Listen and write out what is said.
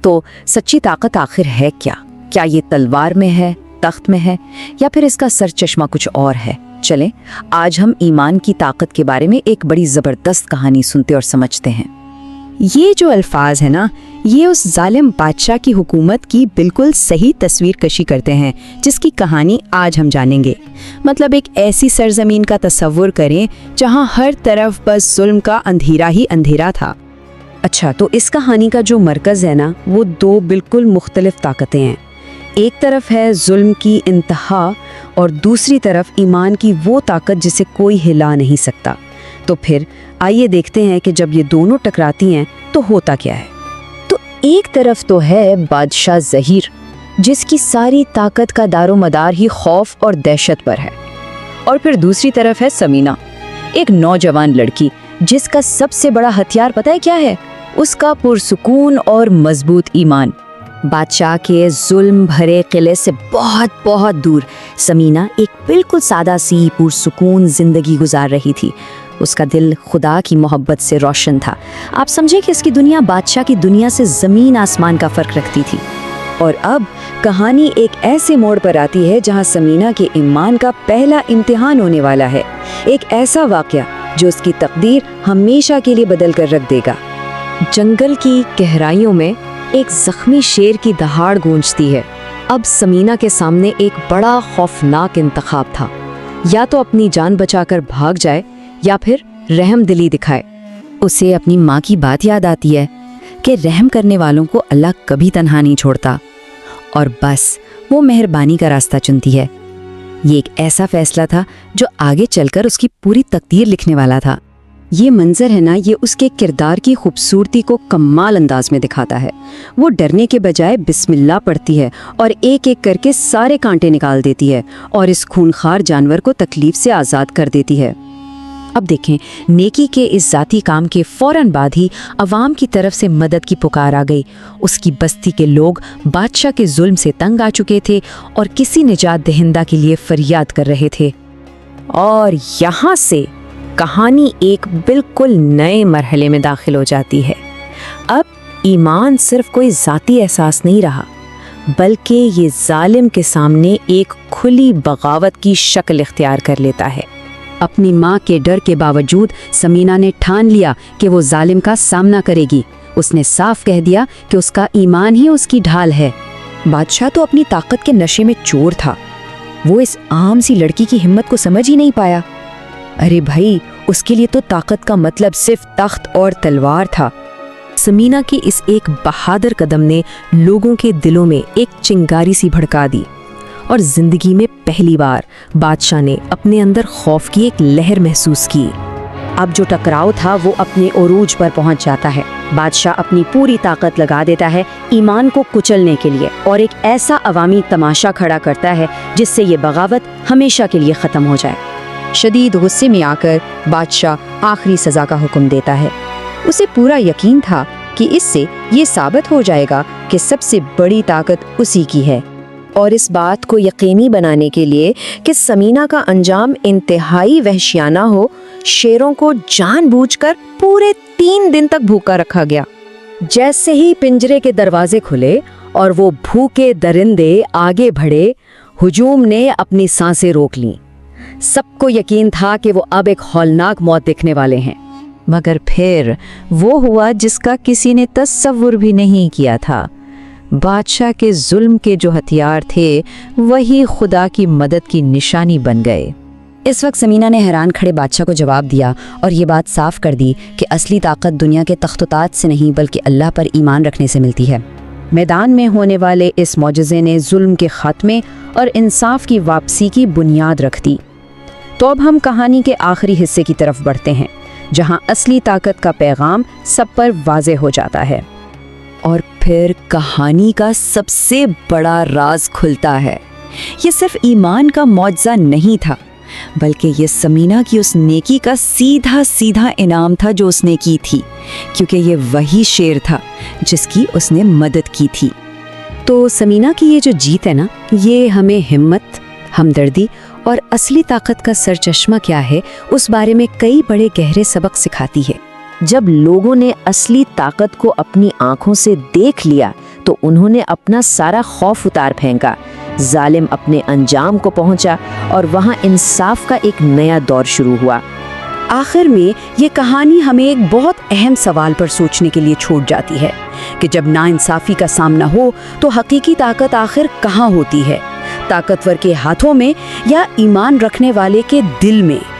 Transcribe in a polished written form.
تو सच्ची ताकत आखिर है क्या ये तलवार में है, तख्त में है, या फिर इसका सर चश्मा कुछ और है? चलें, आज हम ईमान की ताकत के बारे में एक बड़ी ज़बरदस्त कहानी सुनते और समझते हैं। ये जो अल्फाज है ना, ये उस जालिम बादशाह की हुकूमत की बिल्कुल सही तस्वीर कशी करते हैं जिसकी कहानी आज हम जानेंगे। मतलब एक ऐसी सरजमीन का तसव्वुर करें जहां हर तरफ बस जुल्म का अंधेरा ही अंधेरा था। अच्छा, तो इस कहानी का जो मरकज़ है ना, वो दो बिल्कुल मुख्तलिफ ताकतें हैं। एक तरफ है जुल्म की इंतहा और दूसरी तरफ ईमान की वो ताकत जिसे कोई हिला नहीं सकता। तो फिर आइए देखते हैं कि जब ये दोनों टकराती हैं तो होता क्या है। तो एक तरफ तो है बादशाह ज़हीर, जिसकी सारी ताकत का दारोमदार ही खौफ और दहशत पर है, और फिर दूसरी तरफ है समीना, एक नौजवान लड़की जिसका सबसे बड़ा हथियार पता है क्या है? उसका पुरसुकून और मजबूत ईमान। बादशाह के जुल्म भरे किले से बहुत बहुत दूर समीना एक बिल्कुल सादा सी पुरसुकून जिंदगी गुजार रही थी। उसका दिल खुदा की मोहब्बत से रोशन था। आप समझे कि इसकी दुनिया बादशाह की दुनिया से ज़मीन आसमान का फ़र्क रखती थी। और अब कहानी एक ऐसे मोड़ पर आती है जहां समीना के ईमान का पहला इम्तिहान होने वाला है। एक ऐसा वाक़या जो उसकी तकदीर हमेशा के लिए बदल कर रख देगा। जंगल की गहराइयों में एक ज़ख्मी शेर की दहाड़ गूंजती है। अब समीना के सामने एक बड़ा खौफनाक इंतखाब था, या तो अपनी जान बचाकर भाग जाए या फिर रहम दिली दिखाए। उसे अपनी माँ की बात याद आती है कि रहम करने वालों को अल्लाह कभी तन्हा नहीं छोड़ता, और बस वो मेहरबानी का रास्ता चुनती है। ये एक ऐसा फैसला था जो आगे चलकर उसकी पूरी तकदीर लिखने वाला था। ये मंजर है ना, ये उसके किरदार की खूबसूरती को कमाल अंदाज में दिखाता है। वो डरने के बजाय बिस्मिल्लाह पढ़ती है और एक एक करके सारे कांटे निकाल देती है और इस खूनखार जानवर को तकलीफ से आज़ाद कर देती है। अब देखें, नेकी के इस जाती काम के फौरन बाद ही अवाम की तरफ से मदद की पुकार आ गई। उसकी बस्ती के लोग बादशाह के जुल्म से तंग आ चुके थे और किसी निजात दहिंदा के लिए फरियाद कर रहे थे। और यहाँ से कहानी एक बिल्कुल नए मरहले में दाखिल हो जाती है। अब ईमान सिर्फ कोई ज़ाती एहसास नहीं रहा, बल्कि ये जालिम के सामने एक खुली बगावत की शक्ल इख्तियार कर लेता है। अपनी माँ के डर के बावजूद समीना ने ठान लिया कि वो जालिम का सामना करेगी। उसने साफ कह दिया कि उसका ईमान ही उसकी ढाल है। बादशाह तो अपनी ताकत के नशे में चोर था। वो इस आम सी लड़की की हिम्मत को समझ ही नहीं पाया। अरे भाई, उसके लिए तो ताकत का मतलब सिर्फ तख्त और तलवार था। समीना की इस एक बहादुर कदम ने लोगों के दिलों में एक चिंगारी सी भड़का दी, और जिंदगी में पहली बार बादशाह ने अपने अंदर खौफ की एक लहर महसूस की। अब जो टकराव था वो अपने उरूज पर पहुंच जाता है। बादशाह अपनी पूरी ताकत लगा देता है ईमान को कुचलने के लिए, और एक ऐसा अवामी तमाशा खड़ा करता है जिससे ये बगावत हमेशा के लिए ख़त्म हो जाए। शदीद गुस्से में आकर बादशाह आखिरी सज़ा का हुक्म देता है। उसे पूरा यकीन था कि इससे ये साबित हो जाएगा कि सबसे बड़ी ताकत उसी की है। और इस बात को यकीनी बनाने के लिए कि समीना का अंजाम इंतहाई वहशियाना हो, शेरों को जानबूझकर पूरे 3 दिन तक भूखा रखा गया। जैसे ही पिंजरे के दरवाजे खुले और वो भूखे दरिंदे आगे बढ़े, हुजूम ने अपनी सांसें रोक लीं। सबको यकीन था कि वो अब एक हौलनाक मौत देखने वाले हैं, मगर फिर वो हुआ जिसका किसी ने तस्वुर भी नहीं किया था। बादशाह के जुल्म के जो हथियार थे वही खुदा की मदद की निशानी बन गए। इस वक्त समीना ने हैरान खड़े बादशाह को जवाब दिया और ये बात साफ कर दी कि असली ताकत दुनिया के तख्त-ओ-ताज से नहीं बल्कि अल्लाह पर ईमान रखने से मिलती है। मैदान में होने वाले इस मौजज़े ने जुल्म के खात्मे और इंसाफ की वापसी की बुनियाद रख दी। तो अब हम कहानी के आखिरी हिस्से की तरफ बढ़ते हैं, जहां असली ताकत का पैगाम सब पर वाज़े हो जाता है। और फिर कहानी का सबसे बड़ा राज खुलता है। ये सिर्फ ईमान का मौजज़ा नहीं था, बल्कि ये समीना की उस नेकी का सीधा सीधा इनाम था जो उसने की थी, क्योंकि ये वही शेर था जिसकी उसने मदद की थी। तो समीना की ये जो जीत है ना, ये हमें हिम्मत, हमदर्दी और असली ताकत का सरचश्मा क्या है उस बारे में कई बड़े गहरे सबक सिखाती है। जब लोगों ने असली ताकत को अपनी आंखों से देख लिया تو انہوں نے اپنا سارا خوف اتار پھینکا، ظالم اپنے انجام کو پہنچا اور وہاں انصاف کا ایک نیا دور شروع ہوا۔ آخر میں یہ کہانی ہمیں ایک بہت اہم سوال پر سوچنے کے لیے چھوڑ جاتی ہے کہ جب ناانصافی کا سامنا ہو تو حقیقی طاقت آخر کہاں ہوتی ہے؟ طاقتور کے ہاتھوں میں یا ایمان رکھنے والے کے دل میں؟